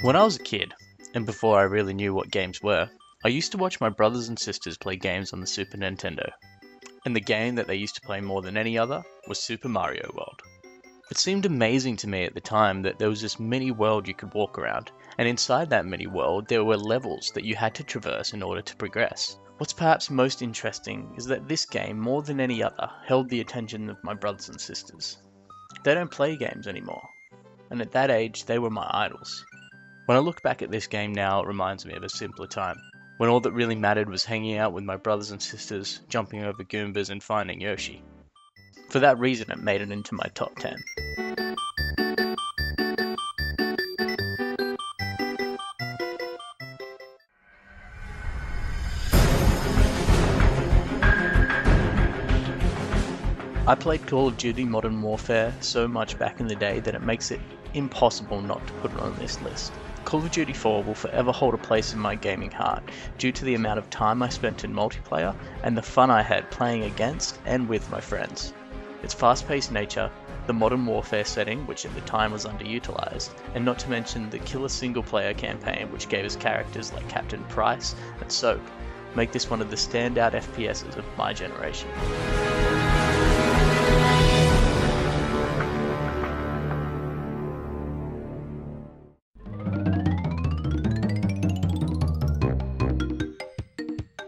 When I was a kid, and before I really knew what games were, I used to watch my brothers and sisters play games on the Super Nintendo, and the game that they used to play more than any other was Super Mario World. It seemed amazing to me at the time that there was this mini world you could walk around, and inside that mini world there were levels that you had to traverse in order to progress. What's perhaps most interesting is that this game, more than any other, held the attention of my brothers and sisters. They don't play games anymore, and at that age they were my idols. When I look back at this game now, it reminds me of a simpler time, when all that really mattered was hanging out with my brothers and sisters, jumping over Goombas and finding Yoshi. For that reason, it made it into my top 10. I played Call of Duty Modern Warfare so much back in the day that it makes it impossible not to put it on this list. Call of Duty 4 will forever hold a place in my gaming heart due to the amount of time I spent in multiplayer and the fun I had playing against and with my friends. Its fast-paced nature, the Modern Warfare setting, which at the time was underutilized, and not to mention the killer single-player campaign which gave us characters like Captain Price and Soap, make this one of the standout FPSs of my generation.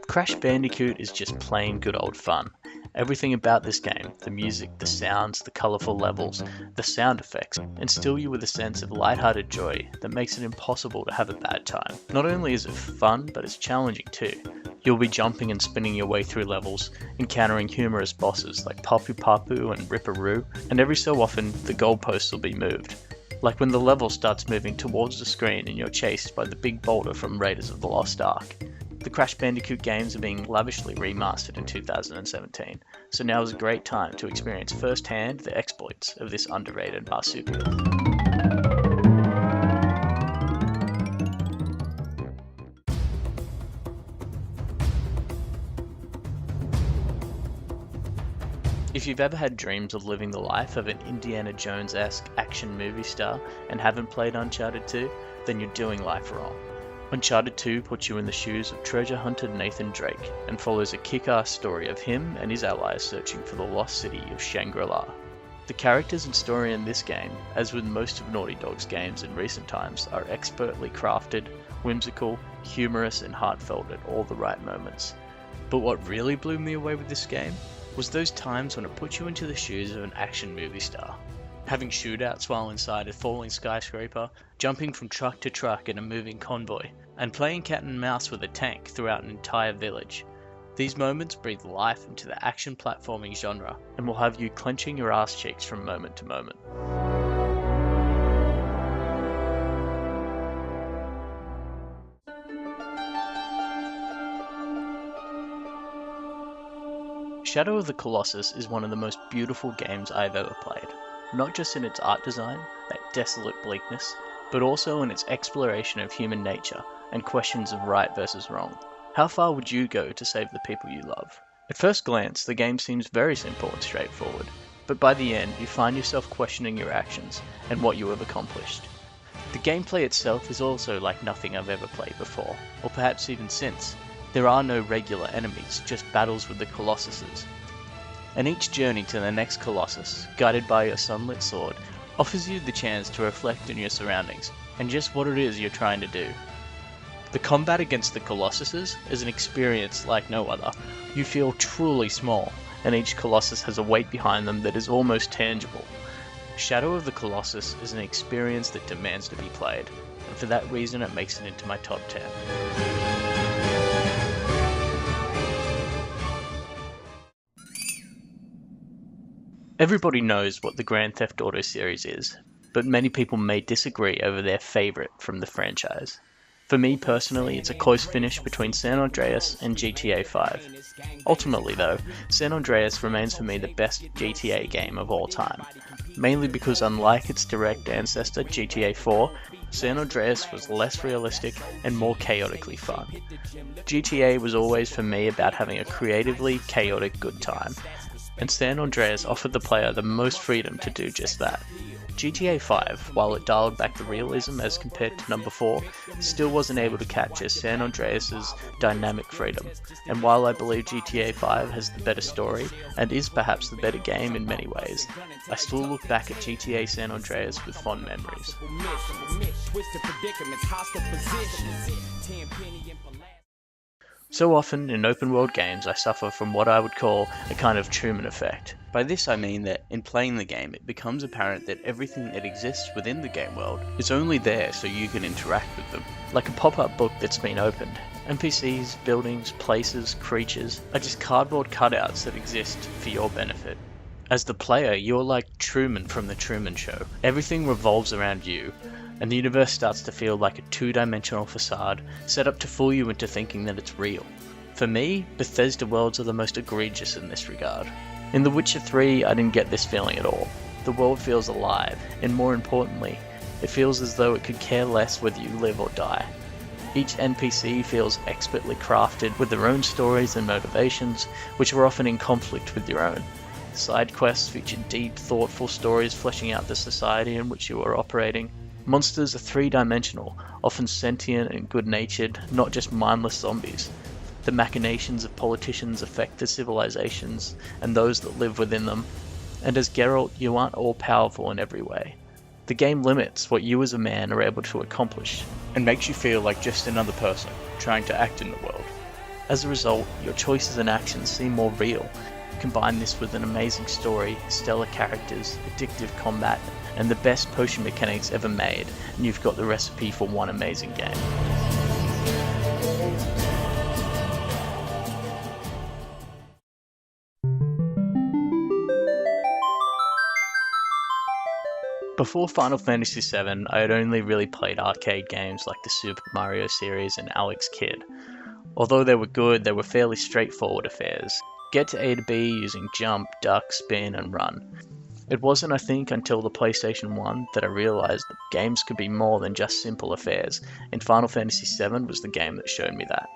Crash Bandicoot is just plain good old fun. Everything about this game, the music, the sounds, the colourful levels, the sound effects, instill you with a sense of lighthearted joy that makes it impossible to have a bad time. Not only is it fun, but it's challenging too. You'll be jumping and spinning your way through levels, encountering humorous bosses like Papu Papu and Ripperoo, and every so often the goalposts will be moved. Like when the level starts moving towards the screen and you're chased by the big boulder from Raiders of the Lost Ark. The Crash Bandicoot games are being lavishly remastered in 2017, so now is a great time to experience firsthand the exploits of this underrated marsupial. If you've ever had dreams of living the life of an Indiana Jones-esque action movie star and haven't played Uncharted 2, then you're doing life wrong. Uncharted 2 puts you in the shoes of treasure hunter Nathan Drake and follows a kick-ass story of him and his allies searching for the lost city of Shangri-La. The characters and story in this game, as with most of Naughty Dog's games in recent times, are expertly crafted, whimsical, humorous and heartfelt at all the right moments. But what really blew me away with this game was those times when it put you into the shoes of an action movie star. Having shootouts while inside a falling skyscraper, jumping from truck to truck in a moving convoy, and playing cat and mouse with a tank throughout an entire village. These moments breathe life into the action platforming genre and will have you clenching your ass cheeks from moment to moment. Shadow of the Colossus is one of the most beautiful games I've ever played. Not just in its art design, that desolate bleakness, but also in its exploration of human nature and questions of right versus wrong. How far would you go to save the people you love? At first glance, the game seems very simple and straightforward, but by the end you find yourself questioning your actions and what you have accomplished. The gameplay itself is also like nothing I've ever played before, or perhaps even since. There are no regular enemies, just battles with the Colossuses. And each journey to the next Colossus, guided by your sunlit sword, offers you the chance to reflect on your surroundings and just what it is you're trying to do. The combat against the Colossuses is an experience like no other. You feel truly small, and each Colossus has a weight behind them that is almost tangible. Shadow of the Colossus is an experience that demands to be played, and for that reason it makes it into my top 10. Everybody knows what the Grand Theft Auto series is, but many people may disagree over their favourite from the franchise. For me personally, it's a close finish between San Andreas and GTA 5. Ultimately though, San Andreas remains for me the best GTA game of all time, mainly because unlike its direct ancestor GTA 4, San Andreas was less realistic and more chaotically fun. GTA was always for me about having a creatively chaotic good time. and San Andreas offered the player the most freedom to do just that. GTA 5, while it dialed back the realism as compared to number 4, still wasn't able to capture San Andreas' dynamic freedom, and while I believe GTA 5 has the better story, and is perhaps the better game in many ways, I still look back at GTA San Andreas with fond memories. So often, in open world games, I suffer from what I would call a kind of Truman effect. By this I mean that, in playing the game, it becomes apparent that everything that exists within the game world is only there so you can interact with them. Like a pop-up book that's been opened. NPCs, buildings, places, creatures are just cardboard cutouts that exist for your benefit. As the player, you're like Truman from The Truman Show. Everything revolves around you, and the universe starts to feel like a two-dimensional facade set up to fool you into thinking that it's real. For me, Bethesda worlds are the most egregious in this regard. In The Witcher 3, I didn't get this feeling at all. The world feels alive, and more importantly, it feels as though it could care less whether you live or die. Each NPC feels expertly crafted with their own stories and motivations, which are often in conflict with your own. Side quests feature deep, thoughtful stories fleshing out the society in which you are operating. Monsters are three-dimensional, often sentient and good-natured, not just mindless zombies. The machinations of politicians affect the civilizations and those that live within them, and as Geralt, you aren't all-powerful in every way. The game limits what you as a man are able to accomplish, and makes you feel like just another person, trying to act in the world. As a result, your choices and actions seem more real. Combine this with an amazing story, stellar characters, addictive combat, and the best potion mechanics ever made, and you've got the recipe for one amazing game. Before Final Fantasy VII, I had only really played arcade games like the Super Mario series and Alex Kidd. Although they were good, they were fairly straightforward affairs. Get to A to B using jump, duck, spin, and run. It wasn't, I think, until the PlayStation 1 that I realised that games could be more than just simple affairs, and Final Fantasy VII was the game that showed me that.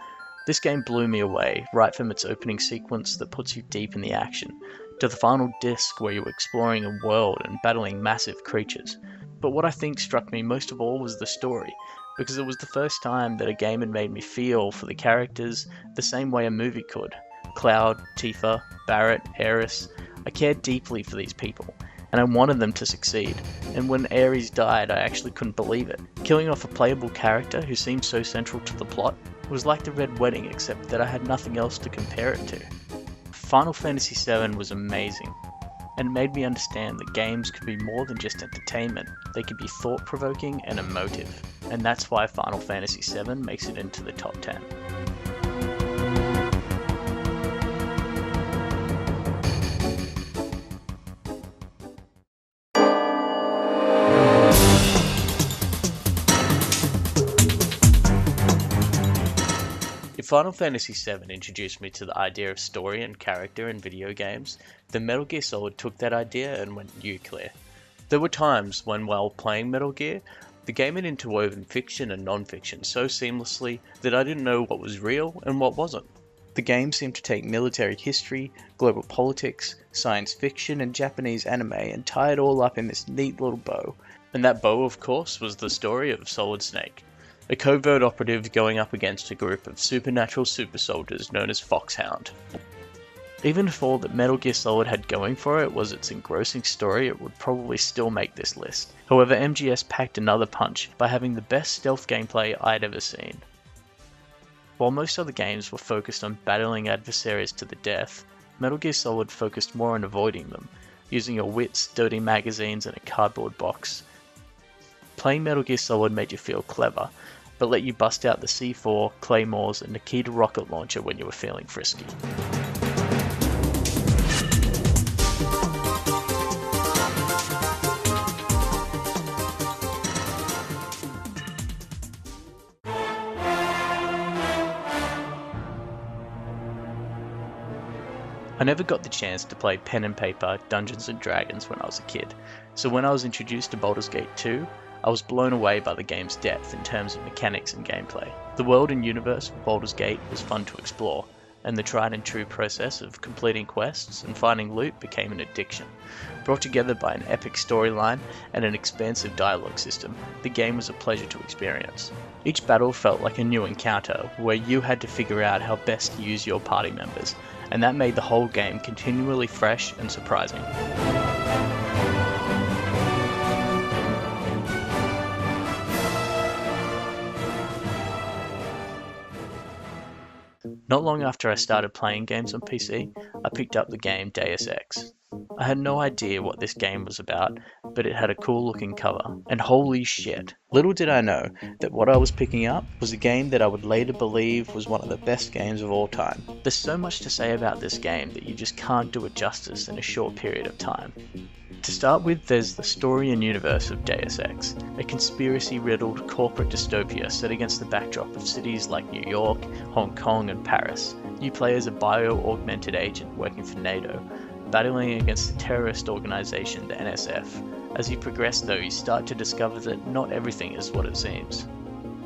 This game blew me away, right from its opening sequence that puts you deep in the action, to the final disc where you're exploring a world and battling massive creatures. But what I think struck me most of all was the story, because it was the first time that a game had made me feel for the characters the same way a movie could. Cloud, Tifa, Barrett, Aeris, I cared deeply for these people, and I wanted them to succeed, and when Ares died I actually couldn't believe it. Killing off a playable character who seemed so central to the plot was like the Red Wedding, except that I had nothing else to compare it to. Final Fantasy VII was amazing, and it made me understand that games could be more than just entertainment, they could be thought-provoking and emotive, and that's why Final Fantasy VII makes it into the top 10. If Final Fantasy VII introduced me to the idea of story and character in video games, then Metal Gear Solid took that idea and went nuclear. There were times when, while playing Metal Gear, the game had interwoven fiction and non-fiction so seamlessly that I didn't know what was real and what wasn't. The game seemed to take military history, global politics, science fiction, and Japanese anime and tie it all up in this neat little bow. And that bow, of course, was the story of Solid Snake, a covert operative going up against a group of supernatural super soldiers known as Foxhound. Even if all that Metal Gear Solid had going for it was its engrossing story, it would probably still make this list. However, MGS packed another punch by having the best stealth gameplay I'd ever seen. While most other games were focused on battling adversaries to the death, Metal Gear Solid focused more on avoiding them, using your wits, dirty magazines, and a cardboard box. Playing Metal Gear Solid made you feel clever, but let you bust out the C4, claymores, and Nikita rocket launcher when you were feeling frisky. I never got the chance to play pen and paper Dungeons & Dragons when I was a kid, so when I was introduced to Baldur's Gate 2, I was blown away by the game's depth in terms of mechanics and gameplay. The world and universe of Baldur's Gate was fun to explore, and the tried and true process of completing quests and finding loot became an addiction. Brought together by an epic storyline and an expansive dialogue system, the game was a pleasure to experience. Each battle felt like a new encounter where you had to figure out how best to use your party members, and that made the whole game continually fresh and surprising. Not long after I started playing games on PC, I picked up the game Deus Ex. I had no idea what this game was about, but it had a cool looking cover, and holy shit, little did I know that what I was picking up was a game that I would later believe was one of the best games of all time. There's so much to say about this game that you just can't do it justice in a short period of time. To start with, there's the story and universe of Deus Ex, a conspiracy-riddled corporate dystopia set against the backdrop of cities like New York, Hong Kong, and Paris. You play as a bio-augmented agent working for NATO, battling against the terrorist organization, the NSF. As you progress though, you start to discover that not everything is what it seems.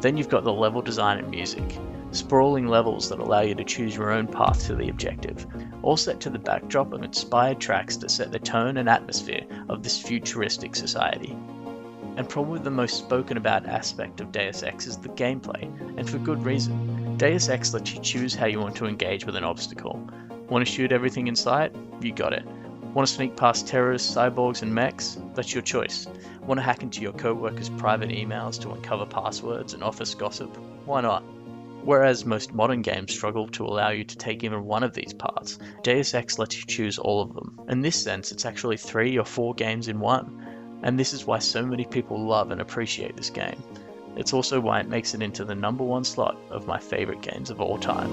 Then you've got the level design and music. Sprawling levels that allow you to choose your own path to the objective, all set to the backdrop of inspired tracks that set the tone and atmosphere of this futuristic society. And probably the most spoken about aspect of Deus Ex is the gameplay, and for good reason. Deus Ex lets you choose how you want to engage with an obstacle. Want to shoot everything in sight? You got it. Want to sneak past terrorists, cyborgs, and mechs? That's your choice. Want to hack into your co-workers' private emails to uncover passwords and office gossip? Why not? Whereas most modern games struggle to allow you to take even one of these paths, Deus Ex lets you choose all of them. In this sense, it's actually 3 or 4 games in one, and this is why so many people love and appreciate this game. It's also why it makes it into the #1 slot of my favourite games of all time.